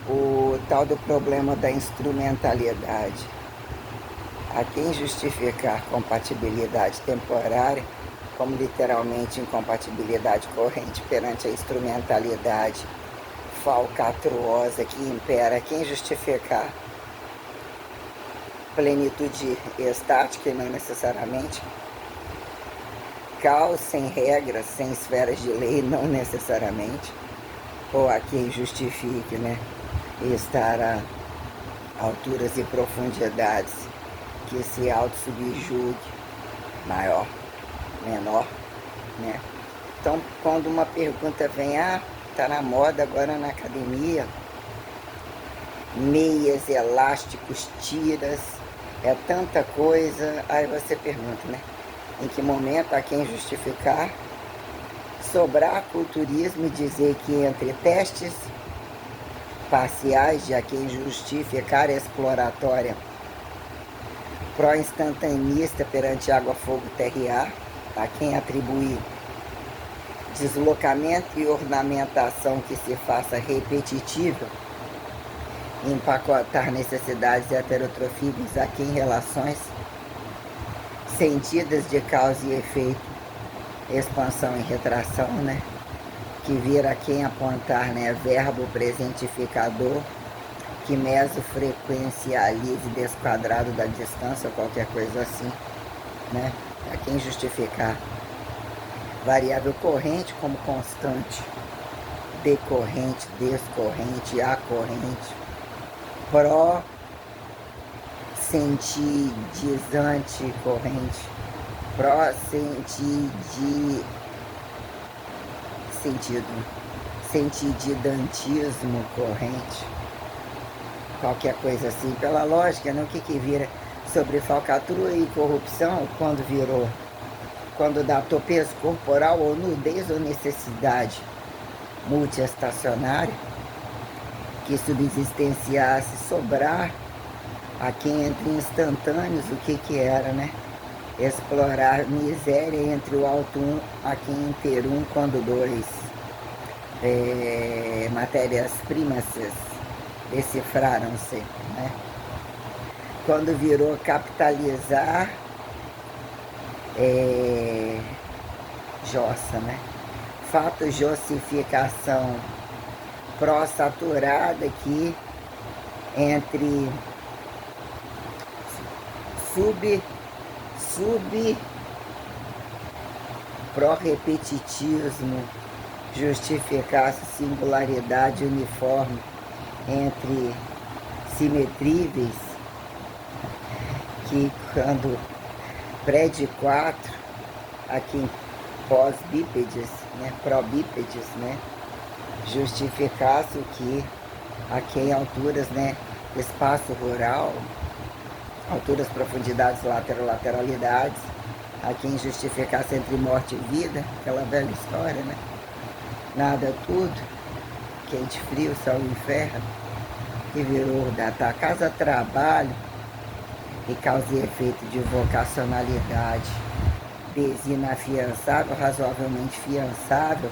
o tal do problema da instrumentalidade. A quem justificar compatibilidade temporária como literalmente incompatibilidade corrente perante a instrumentalidade falcatruosa que impera, quem justificar plenitude estática e não necessariamente caos sem regras, sem esferas de lei, não necessariamente, ou a quem justifique, né, estar a alturas e profundidades que se auto-subjugue, maior, menor, né? Então, quando uma pergunta vem, tá na moda agora na academia, meias, elásticos, tiras, é tanta coisa, aí você pergunta, né? Em que momento a quem justificar sobrar culturismo e dizer que entre testes parciais de a quem justificar exploratória pró-instantanista perante água, fogo, terra e ar, a quem atribuir deslocamento e ornamentação que se faça repetitível, empacotar necessidades heterotrofíveis a quem relações sentidas de causa e efeito, expansão e retração, né? Que vira a quem apontar, né? Verbo presentificador, que meso frequencialize desquadrado da distância, qualquer coisa assim, né? A quem justificar variável corrente como constante, decorrente, descorrente, acorrente, pró-sentidizante corrente, sentididantismo corrente, qualquer coisa assim, pela lógica, né? O que vira sobre falcatrua e corrupção, quando dá peso corporal ou nudez ou necessidade multiestacionária, que subsistenciasse sobrar a quem entre instantâneos, o que era, né? Explorar miséria entre o alto um a quem inter um, quando dois matérias-primas decifraram-se, né? Quando virou capitalizar jossa, né? Fato jossificação pró-saturada aqui entre pró-repetitismo justificasse singularidade uniforme entre simetríveis, que quando pré-de 4, aqui em pós-bípedes, né, pró-bípedes, né, justificasse o que aqui em alturas, né, espaço rural, alturas, profundidades, lateralidades, a quem justificasse entre morte e vida, aquela velha história, né? Nada tudo, quente, frio, céu e inferno, que virou da casa trabalho e causa e efeito de vocacionalidade desinafiançável, razoavelmente fiançável,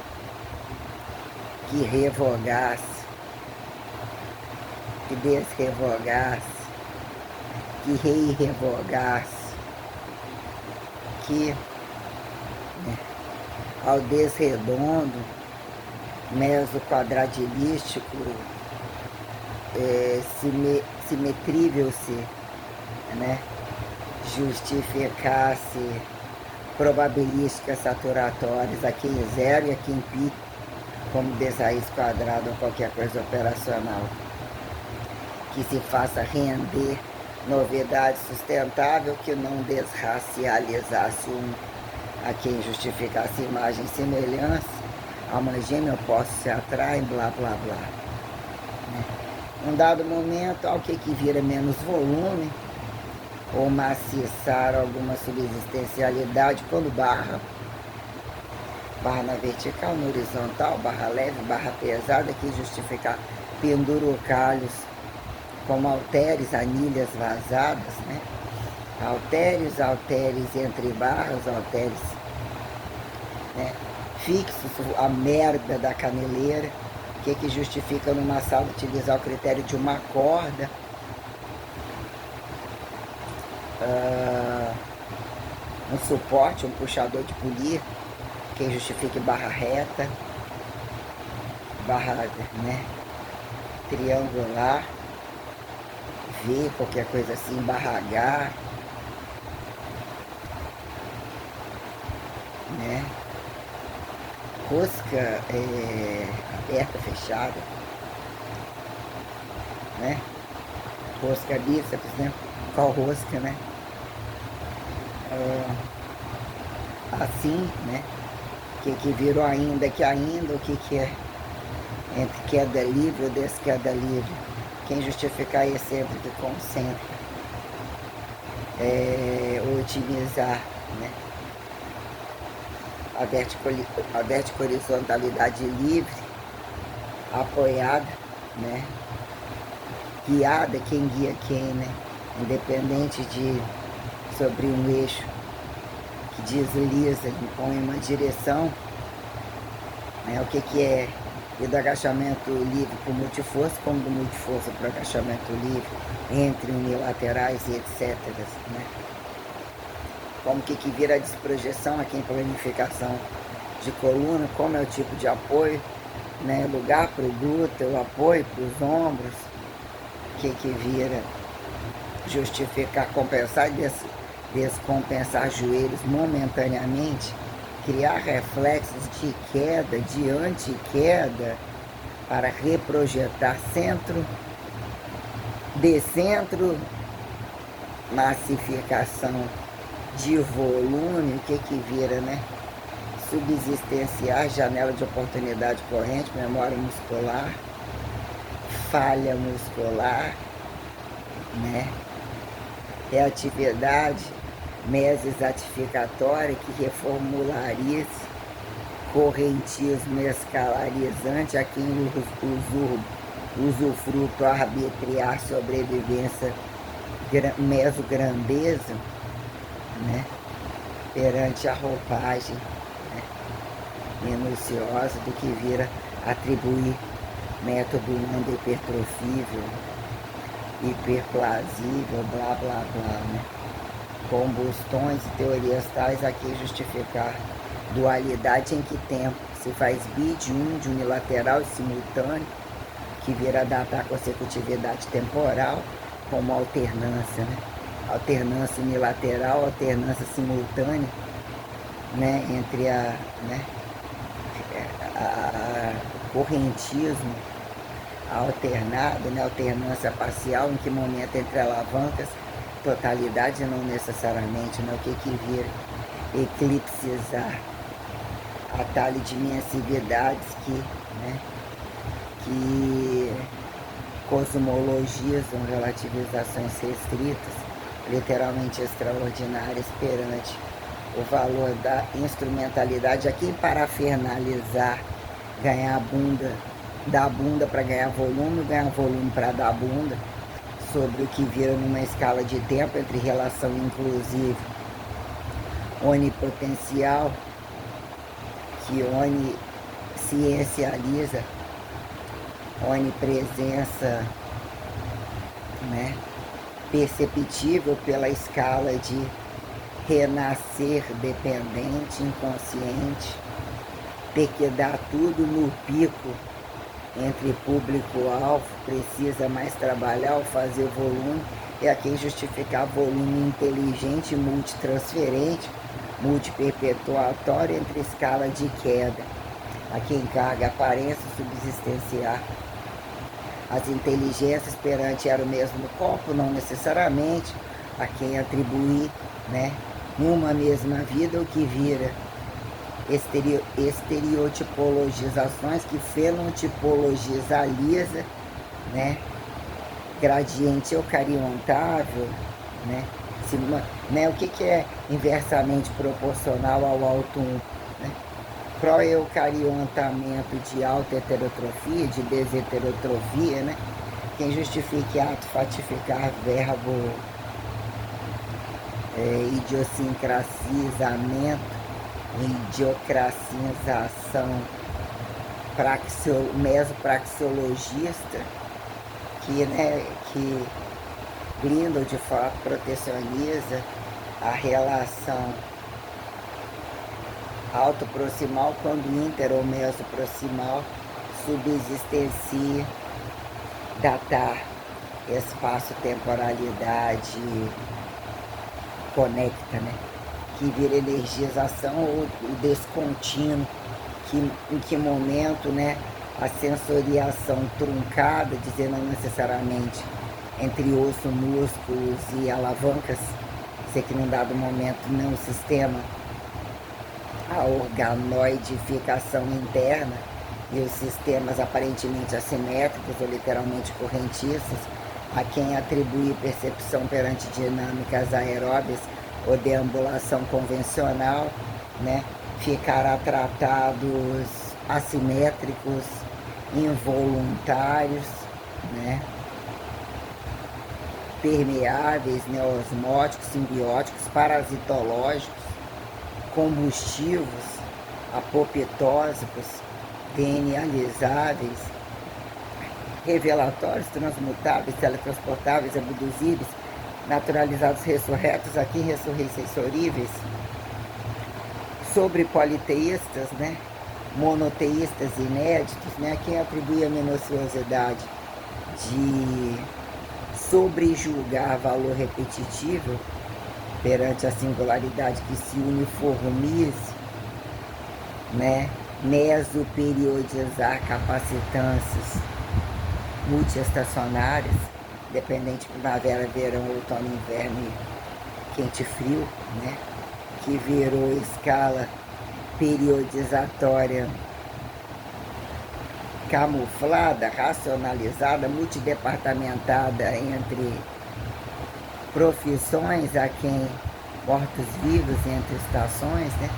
que revogasse, que desrevogasse, que reirrevogasse, que, né, ao desredondo, meso quadradilístico, simetrível-se, né, justificasse probabilísticas saturatórias aqui em zero e aqui em pi, como desraiz quadrado ou qualquer coisa operacional, que se faça render novidade sustentável que não desracializasse a quem justificasse imagem e semelhança, alma gêmea opostos se atraem, blá blá blá. Num dado momento, ao que vira menos volume, ou maciçar alguma subsistencialidade, quando barra na vertical, no horizontal, barra leve, barra pesada, que justificar pendurucalhos como halteres, anilhas vazadas, né? Halteres entre barras, halteres, né? Fixos, a merda da caneleira, que justifica numa sala utilizar o critério de uma corda, um suporte, um puxador de polir, que justifique barra reta, barra, né, triangular, V, qualquer coisa assim, barra H, né, rosca aberta, fechada, né, rosca bíceps, né, qual rosca, né, assim, né, que virou ainda, o que é entre queda livre ou desqueda livre, quem justificar excêntrica e concêntrica, otimizar, né, a vertico-horizontalidade livre, apoiada, né, guiada, quem guia quem, né, independente de sobre um eixo que desliza, impõe uma direção, né, o que é, e do agachamento livre para o multiforça, como do multiforça para o agachamento livre, entre unilaterais e etc. Né? Como que vira a desprojeção aqui em planificação de coluna, como é o tipo de apoio, né? Lugar para o glúteo, o apoio para os ombros, que vira justificar, compensar e descompensar joelhos momentaneamente, criar reflexos de queda, de anti-queda, para reprojetar centro, decentro, massificação de volume, o que vira, né? Subsistenciar, janela de oportunidade corrente, memória muscular, falha muscular, né? Reatividade, meses atificatória, que reformulariza, correntismo escalarizante, a quem usufruto arbitriar, sobrevivência, mesograndeza, né, perante a roupagem, né, minuciosa do que vira atribuir método não hipertrofível, hiperplasível, blá blá blá, né? Combustões e teorias tais aqui justificar dualidade em que tempo se faz bid de unilateral e simultâneo, que vira datar a consecutividade temporal como alternância, né? Alternância unilateral, alternância simultânea, né? Entre o correntismo alternado, né? Alternância parcial, em que momento entre alavancas, totalidade não necessariamente, né? O que vira eclipsizar, atalho de imensidades que cosmologizam relativizações restritas, literalmente extraordinárias, perante o valor da instrumentalidade, aqui parafernalizar, ganhar bunda, dar bunda para ganhar volume para dar bunda, sobre o que vira numa escala de tempo entre relação inclusive onipotencial, que onisciencializa, onipresença, né, perceptível pela escala de renascer dependente, inconsciente, ter que dar tudo no pico entre público-alvo, precisa mais trabalhar ou fazer volume, e aqui justificar volume inteligente, multitransferente, multiperpetuatório entre escala de queda. Aqui encarga aparência subsistenciar. As inteligências perante era o mesmo corpo, não necessariamente, a quem atribuir, né, numa mesma vida o que vira estereotipologizações, que fenotipologizaliza, né, gradiente eucariontável, né, o que é inversamente proporcional ao alto 1, né, proeucariontamento de alta heterotrofia, de desheterotrofia, né, quem justifique ato fatificar verbo idiosincrasizamento, idiocracização, mesopraxiologista, que Greenwald de fato protecioniza a relação autoproximal quando inter ou mesoproximal subsistencia datar espaço-temporalidade conecta, né? Que vira energização ou descontínuo, em que momento, né, a sensoriação truncada, dizer não necessariamente entre osso, músculos e alavancas, sei que num dado momento não o sistema, a organoidificação interna e os sistemas aparentemente assimétricos ou literalmente correntistas, a quem atribui percepção perante dinâmicas aeróbias ou deambulação convencional, né, ficará tratados assimétricos, involuntários, né, permeáveis, neosmóticos, simbióticos, parasitológicos, combustivos, apopitósicos, DNA-lizáveis, revelatórios, transmutáveis, teletransportáveis, abduzíveis, naturalizados, ressurretos, aqui ressurreições, sobre politeístas, né? Monoteístas inéditos, né? Quem atribui a minuciosidade de sobrejulgar valor repetitivo perante a singularidade que se uniformize, né? Mesoperiodizar capacitâncias multiestacionárias, dependente de primavera, verão, outono, inverno, quente e frio, né? Que virou escala periodizatória camuflada, racionalizada, multidepartamentada entre profissões, a quem mortos-vivos entre estações, né?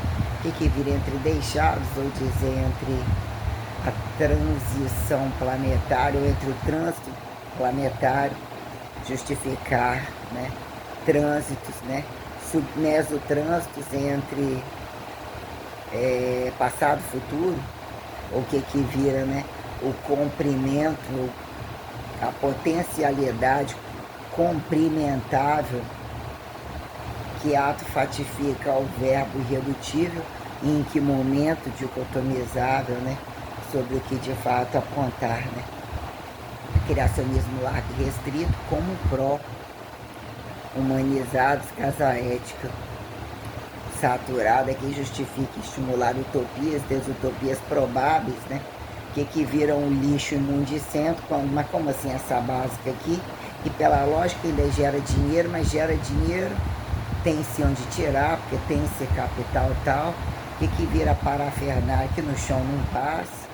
Que vira entre deixados, ou dizer, entre a transição planetária, ou entre o trânsito planetário, justificar, né, trânsitos, né, mesotrânsitos entre passado e futuro, o que vira, né, o comprimento, a potencialidade comprimentável que ato fatifica o verbo irredutível e em que momento dicotomizável, né, sobre o que de fato apontar, né, criacionismo largo e restrito como pró-humanizado, escassa ética saturada, que justifica estimular utopias, desutopias probáveis, né, que viram um lixo imundicento, mas como assim essa básica aqui? E pela lógica ainda gera dinheiro, mas gera dinheiro, tem-se onde tirar, porque tem-se capital tal, que vira parafernália que no chão não passa,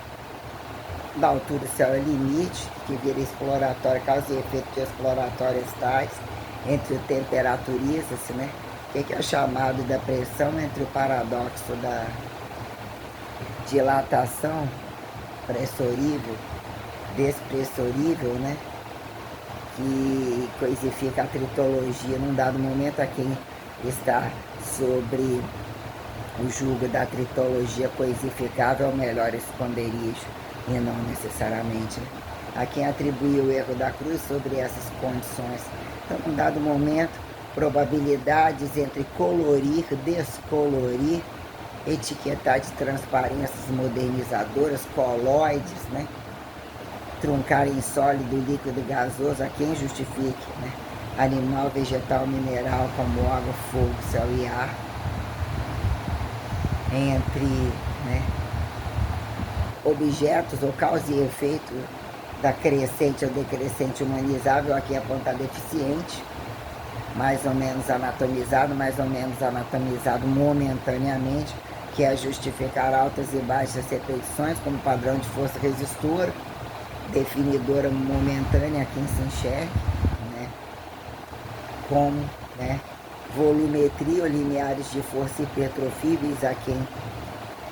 da altura o céu é limite, que vira exploratória, causa e efeito de exploratórias tais, entre o temperaturiza-se, né? Que é chamado da pressão entre o paradoxo da dilatação pressorível, despressorível, né? Que coisifica a tritologia num dado momento a quem está sobre o jugo da tritologia coisificável, o melhor esconderijo, e não necessariamente, né, a quem atribui o erro da cruz sobre essas condições. Então, num dado momento, probabilidades entre colorir, descolorir, etiquetar de transparências modernizadoras, coloides, né? Truncar em sólido, líquido, gasoso, a quem justifique, né? Animal, vegetal, mineral, como água, fogo, céu e ar, entre, né, objetos ou causa e efeito da crescente ou decrescente humanizável, aqui aponta deficiente, mais ou menos anatomizado momentaneamente, que é justificar altas e baixas repetições como padrão de força resistora, definidora momentânea a quem se enxergue, né, como, né, volumetria ou limiares de força hipertrofíveis a quem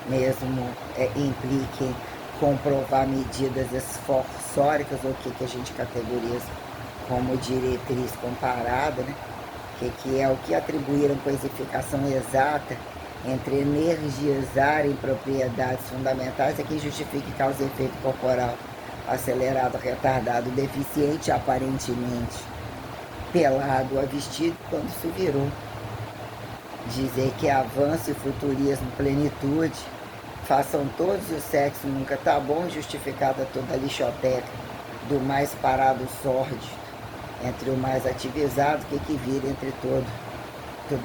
mesmo impliquem comprovar medidas esforsóricas, ou que a gente categoriza como diretriz comparada, né, que é o que atribuíram coisificação exata entre energizar em propriedades fundamentais é que justifique causa e efeito corporal acelerado, retardado, deficiente, aparentemente pelado a vestido quando se virou. Dizer que avanço e futurismo, plenitude, façam todos o sexo nunca tá bom, justificada toda a lixoteca do mais parado sórdido entre o mais ativizado, que vira entre toda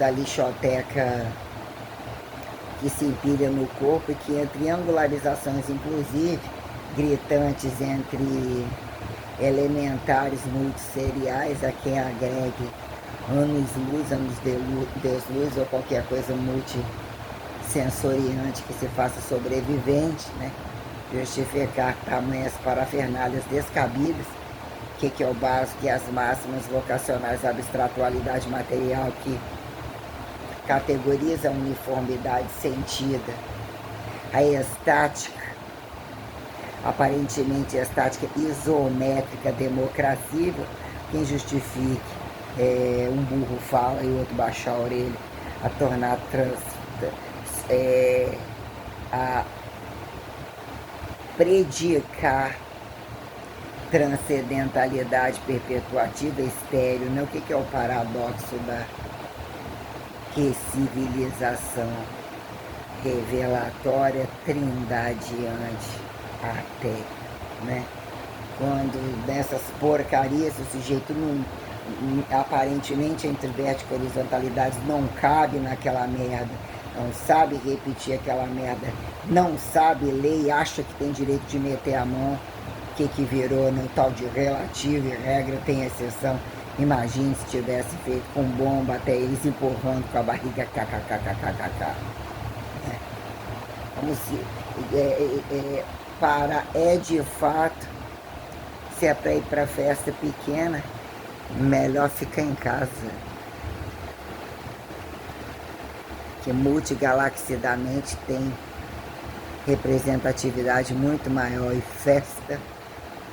a lixoteca que se empilha no corpo e que entre angularizações, inclusive, gritantes entre elementares multisseriais a quem agregue anos-luz, anos-desluz ou qualquer coisa multissensoriante que se faça sobrevivente, né? Justificar tamanhas parafernálias descabidas, que é o básico e as máximas vocacionais, a abstratualidade material que categoriza a uniformidade sentida, a estática, aparentemente estática isométrica, democracível, quem justifique um burro fala e o outro baixar a orelha, a tornar a predicar transcendentalidade perpetuativa estéreo, né? O que é o paradoxo da recivilização revelatória trindadeante até, né? Quando nessas porcarias o sujeito não, aparentemente entre vertical e horizontalidades não cabe naquela merda, não sabe repetir aquela merda, não sabe ler e acha que tem direito de meter a mão, que virou no tal de relativo e regra tem exceção. Imagine se tivesse feito com bomba até eles empurrando com a barriga kkkkkkk. Como se de fato, se é para ir para festa pequena, melhor ficar em casa. Que multigalaxidamente tem representatividade muito maior e festa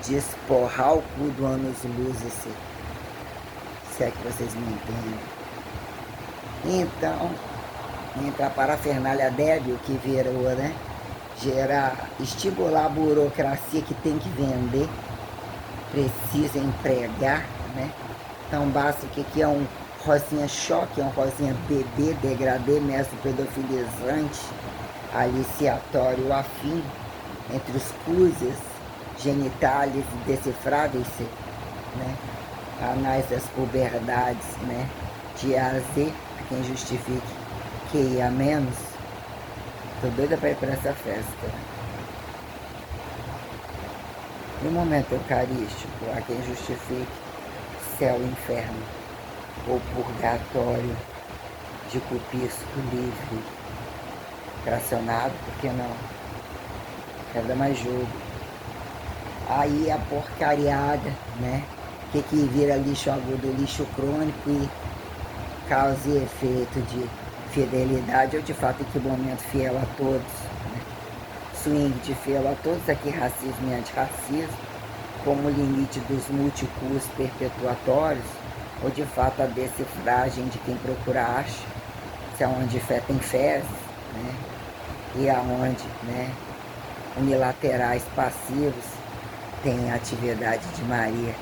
de esporrar o cu do anos-luz, se é que vocês me entendem. Então, entra a parafernália débil que virou, né? Estimular a burocracia que tem que vender, precisa empregar, né? Então basta que é um rosinha choque, é um rosinha bebê, degradê, mestre pedofilizante, aliciatório afim, entre os cruzes genitais decifráveis, né? Anais das puberdades, né? De A a Z, quem justifique que ia menos. Tô doida para ir para essa festa. No momento eucarístico, há quem justifique céu e inferno, ou purgatório de cupisco livre, fracionado, por que não? Quero dar mais jogo. Aí a porcariada, né? Que vira lixo agudo, lixo crônico e causa e efeito de fidelidade, ou de fato em que momento fiel a todos, né? Swing de fiel a todos, aqui racismo e antirracismo, como limite dos multicus perpetuatórios, ou de fato a decifragem de quem procura acha, se aonde fé tem fezes, né? E aonde, né, unilaterais passivos tem atividade de Maria,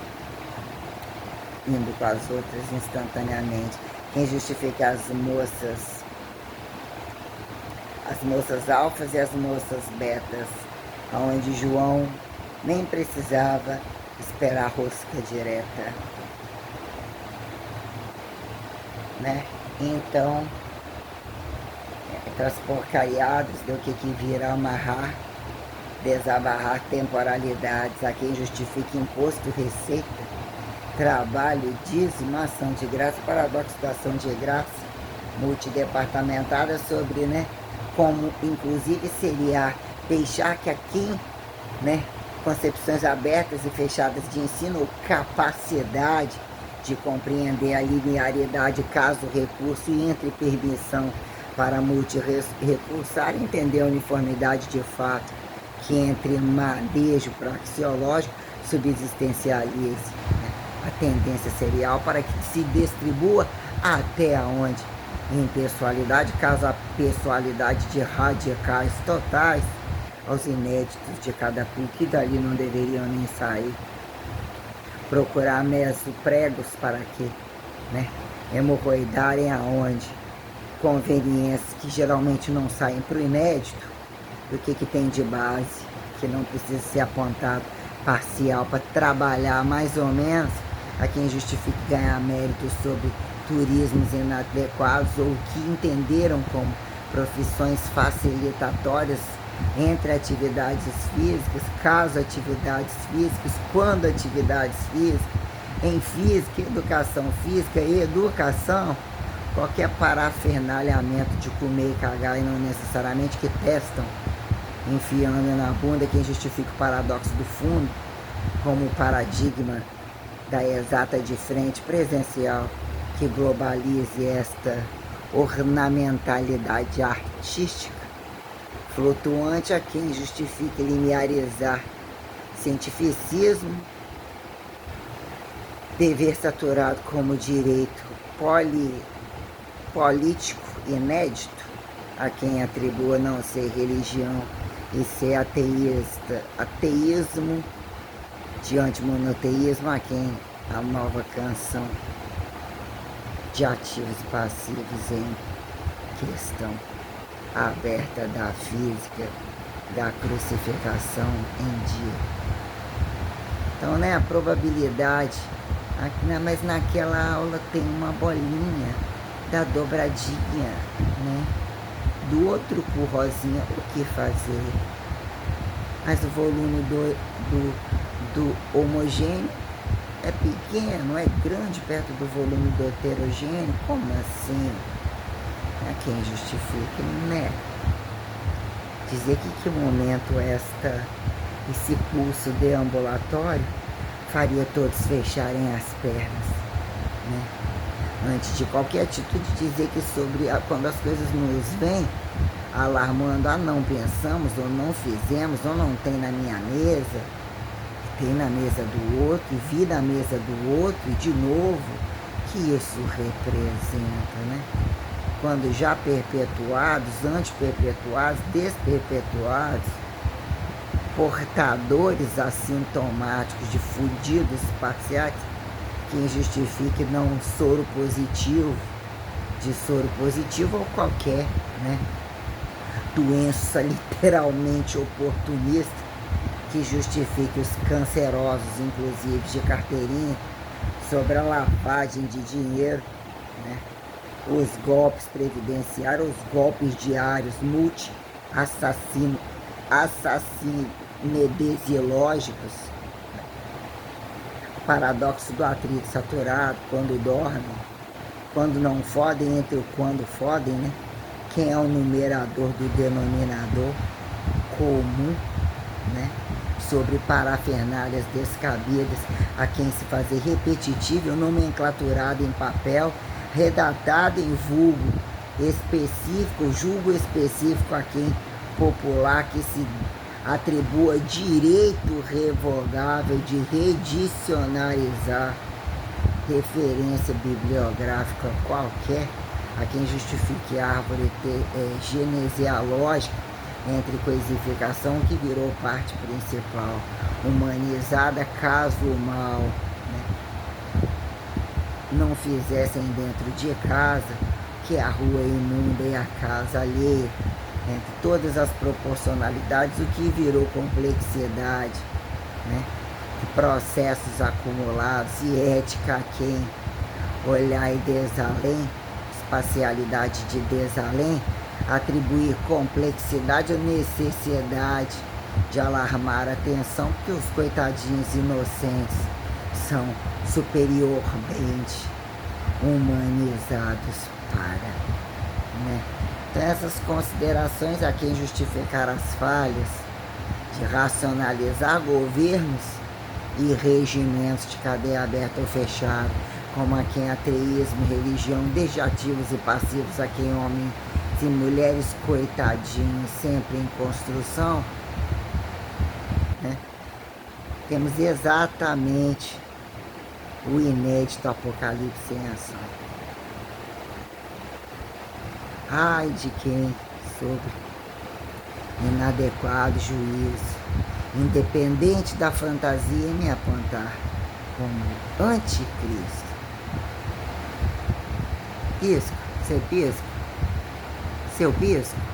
indo com as outras instantaneamente. Quem justifica as moças alfas e as moças betas, onde João nem precisava esperar a rosca direta, né? Então, as porcariadas deu que vira amarrar, desabarrar temporalidades, a quem justifica imposto, receita, trabalho, dízimo, ação de graça, paradoxo da ação de graça, multidepartamentada sobre, né, como inclusive seria deixar que aqui, né, concepções abertas e fechadas de ensino, ou capacidade de compreender a linearidade caso-recurso e entre permissão para multirecursar, entender a uniformidade de fato que entre manejo praxeológico subsistencialize, né, a tendência serial para que se distribua até onde impessoalidade, caso a pessoalidade de radicais totais aos inéditos de cada PUC, e dali não deveriam nem sair. Procurar mesopregos para quê? Né? Hemorroidarem aonde? Conveniências que geralmente não saem para o inédito, do que tem de base, que não precisa ser apontado parcial para trabalhar mais ou menos a quem justifique ganhar mérito sobre turismos inadequados ou que entenderam como profissões facilitatórias entre atividades físicas, caso atividades físicas, quando atividades físicas, em física, educação física e educação, qualquer parafernalhamento de comer e cagar e não necessariamente que testam, enfiando na bunda quem justifica o paradoxo do fundo como paradigma da exata de frente presencial que globalize esta ornamentalidade artística flutuante a quem justifique linearizar cientificismo, dever saturado como direito político inédito, a quem atribua não ser religião e ser ateísta, ateísmo de antimonoteísmo, a quem a nova canção de ativos e passivos em questão aberta da física da crucificação em dia. Então, né, a probabilidade, mas naquela aula tem uma bolinha da dobradinha, né, do outro por rosinha, o que fazer? Mas o volume do homogêneo é pequeno, é grande perto do volume do heterogêneo, como assim? A quem justifica, né? Dizer que momento esse pulso deambulatório faria todos fecharem as pernas, né? Antes de qualquer atitude, dizer que quando as coisas nos vêm alarmando, não pensamos, ou não fizemos, ou não tem na minha mesa, tem na mesa do outro, e vi na mesa do outro, e de novo, que isso representa, né? Quando já perpetuados, antiperpetuados, desperpetuados, portadores assintomáticos de fudidos parciais, quem justifique não soro positivo, de soro positivo ou qualquer, né, doença literalmente oportunista, que justifique os cancerosos, inclusive, de carteirinha, sobre a lavagem de dinheiro, né, os golpes previdenciários, os golpes diários, assassinedesiológicos, paradoxo do atrito saturado, quando dormem, quando não fodem, entre o quando fodem, né? Quem é o numerador do denominador comum, né? Sobre parafernálias descabidas a quem se fazer repetitivo, nomenclaturado em papel, redatado em vulgo específico, julgo específico a quem popular que se atribua direito revogável de redicionarizar referência bibliográfica qualquer, a quem justifique árvore geneseológica entre coisificação que virou parte principal, humanizada caso o mal, né, não fizessem dentro de casa, que a rua é imunda e a casa alheia, entre todas as proporcionalidades, o que virou complexidade, né? Processos acumulados e ética a quem olhar e desalém, espacialidade de desalém, atribuir complexidade ou necessidade de alarmar a atenção, porque os coitadinhos inocentes são superiormente humanizados para, né? Então, essas considerações a quem justificar as falhas de racionalizar governos e regimentos de cadeia aberta ou fechada, como a quem ateísmo, religião, desde ativos e passivos, a quem homens e mulheres coitadinhos, sempre em construção, né? Temos exatamente o inédito Apocalipse em ação. Ai de quem, sobre inadequado juízo, independente da fantasia, me apontar como anticristo. Pisco, seu pisco, seu pisco.